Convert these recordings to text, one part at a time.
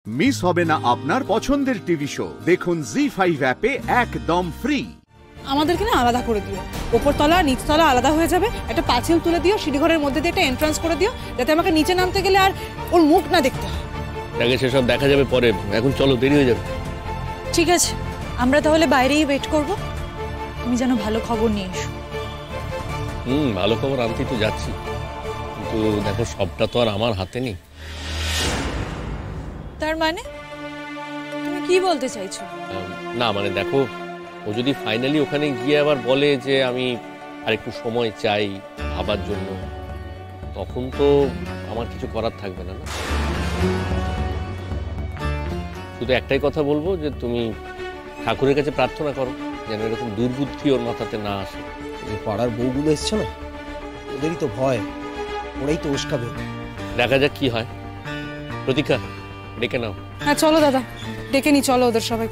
Miss হবে না আপনার পছন্দের টিভি শো। দেখুন জি5 অ্যাপে একদম ফ্রি। আমাদেরকে না আলাদা করে দিও, উপরতলা নিচতলা আলাদা হয়ে যাবে। একটা পাঁচিল তুলে দিও, সিঁড়িঘরের মধ্যে দিয়ে একটা এন্ট্রান্স করে দিও, যাতে আমাকে নিচে নামতে গেলে আর ওর মুখ না দেখতে হয়। আগে সেসব দেখা যাবে পরে, এখন চলো, দেরি হয়ে যাবে। ঠিক আছে, আমরা তাহলে বাইরেই ওয়েট করব। তুমি যেন ভালো খবর নিয়ে এসো। ভালো খবর আনতেই তো যাচ্ছি, কিন্তু দেখো সবটা তো আর আমার হাতে নেই। তার মানে তুমি কি বলতে চাইছো? না মানে দেখো, ও যদি ফাইনালি ওখানে গিয়ে আবার বলে যে আমি আর একটু সময় চাই ভাবার জন্য, তখন তো আমার কিছু করার থাকবে না। শুধু একটাই কথা বলবো যে তুমি ঠাকুরের কাছে প্রার্থনা করো যেন এরকম দুর্বুদ্ধি ওর মাথাতে না আসে। এই পাড়ার বউগুলো এসছে না, ওদেরই তো ভয়, ওরাই তো উস্কাবে। দেখা যাক কি হয়। প্রতীক্ষা, ডেকে নাও। হ্যাঁ চলো দাদা, ডেকে নি, চলো ওদের সবাই।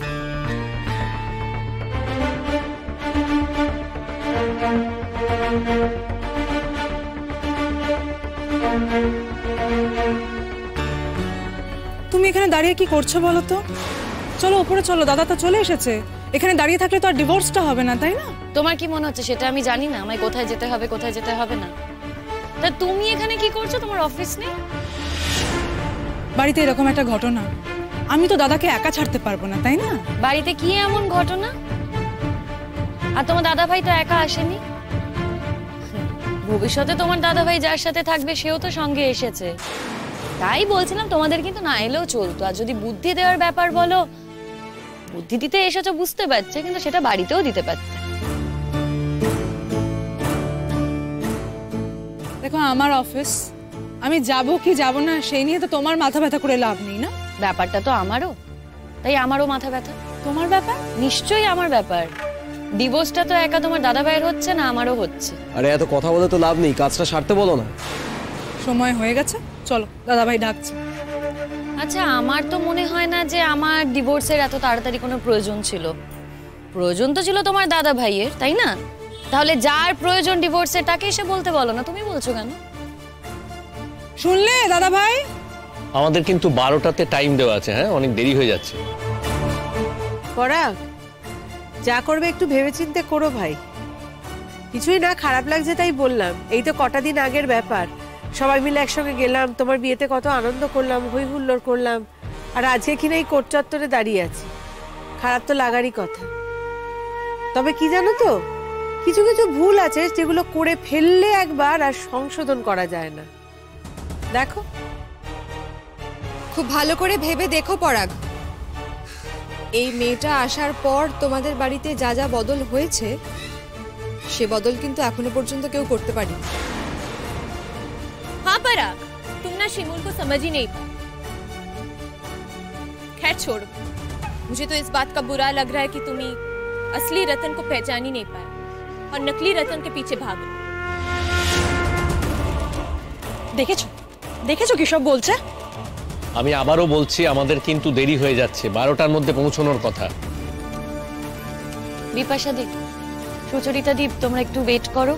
তুমি এখানে দাঁড়িয়ে কি করছো বলো তো? চলো উপরে চলো, দাদা তো চলে এসেছে। এখানে দাঁড়িয়ে থাকলে তো আর ডিভোর্সটা হবে না, তাই না? তোমার কি মনে হচ্ছে সেটা আমি জানি না আমায় কোথায় যেতে হবে কোথায় যেতে হবে না? তা তুমি এখানে কি করছো? তোমার অফিস নেই? বাড়িতে এরকম একটা ঘটনা, আমি তো দাদাকে একা ছাড়তে পারবো না, তাই না? বাড়িতে কি এমন ঘটনা? আর তোমার দাদা ভাই তো একা আসেনি। ভবিষ্যতে তোমার দাদা ভাই যার সাথে থাকবে সেও তো সঙ্গে এসেছে। তাই বলছিলাম তোমাদের কিন্তু না এলেও চলতো। আর যদি বুদ্ধি দেওয়ার ব্যাপার বলো, বুদ্ধি দিতে এসেছো বুঝতে পারছে, কিন্তু সেটা বাড়িতেও দিতে পারছে। দেখো আমার অফিস, আমি যাব কি যাব না সেই নিয়ে তো তোমার মাথা ব্যথা করে লাভ নেই না। ব্যাপারটা তো আমারও, তাই আমারও মাথা ব্যথা। তোমার ব্যাপার? নিশ্চয়ই আমার ব্যাপার। ডিভোর্সটা তো একা তোমার দাদা ভাইয়ের হচ্ছে না, আমারও হচ্ছে। আরে এত কথা বলে তো লাভ নেই, কাজটা সারতে বলো না। সময় হয়ে গেছে, চলো, দাদা ভাই ডাকছে। আচ্ছা, আমার তো মনে হয় না যে আমার ডিভোর্সের এত তাড়াতাড়ি কোনো প্রয়োজন ছিল। প্রয়োজন তো ছিল তোমার দাদা ভাইয়ের, তাই না? তাহলে যার প্রয়োজন ডিভোর্সের তাকে এসে বলতে বলো না, তুমি বলছো কেন? শুনলে দাদা ভাই? আমাদের কিন্তু 12টাতে টাইম দেওয়া আছে। হ্যাঁ, অনেক দেরি হয়ে যাচ্ছে। পরাগ, যা করবে একটু ভেবেচিন্তে করো ভাই। কিছুই না, খারাপ লাগছে তাই বললাম। এই তো কটা দিন আগের ব্যাপার, সবাই মিলে একসঙ্গে গেলাম, তোমার বিয়েতে কত আনন্দ করলাম, হই হুল্লোড় করলাম, আর আজকে কিনা এই কোর্ট চত্বরে দাঁড়িয়ে আছি। খারাপ তো লাগারই কথা। তবে কি জানো তো, কিছু কিছু ভুল আছে যেগুলো করে ফেললে একবার আর সংশোধন করা যায় না। দেখো, খুব ভালো করে ভেবে দেখো পরাগ, এই মেয়েটা আসার পর তোমাদের বাড়িতে যা যা বদল হয়েছে সে বদল কিন্তু এখনো পর্যন্ত কেউ করতে পারেনি। हाँ पराग, तुम ना शिमूल को समझ ही नहीं पाए। खैर छोड़ो, मुझे तो इस बात का बुरा लग रहा है कि तुम ही असली रतन को पहचान ही नहीं पाए और नकली रतन के पीछे भाग रहे। দেখেছো দেখেছো কি সব বলছে? আমি আবারও বলছি, আমাদের কিন্তু দেরি হয়ে যাচ্ছে, 12টার মধ্যে পৌঁছানোর কথা। বিপাশা দি, সুচরিতা দি, তোমরা একটু ওয়েট করো,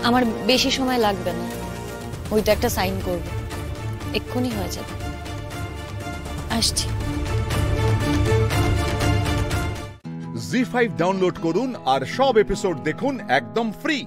আমার বেশি সময় লাগবে না। ওইটা একটা সাইন করবো, এক্ষুনি হয়ে যাবে। আসছি। জি5 ডাউনলোড করুন আর সব এপিসোড দেখুন একদম ফ্রি।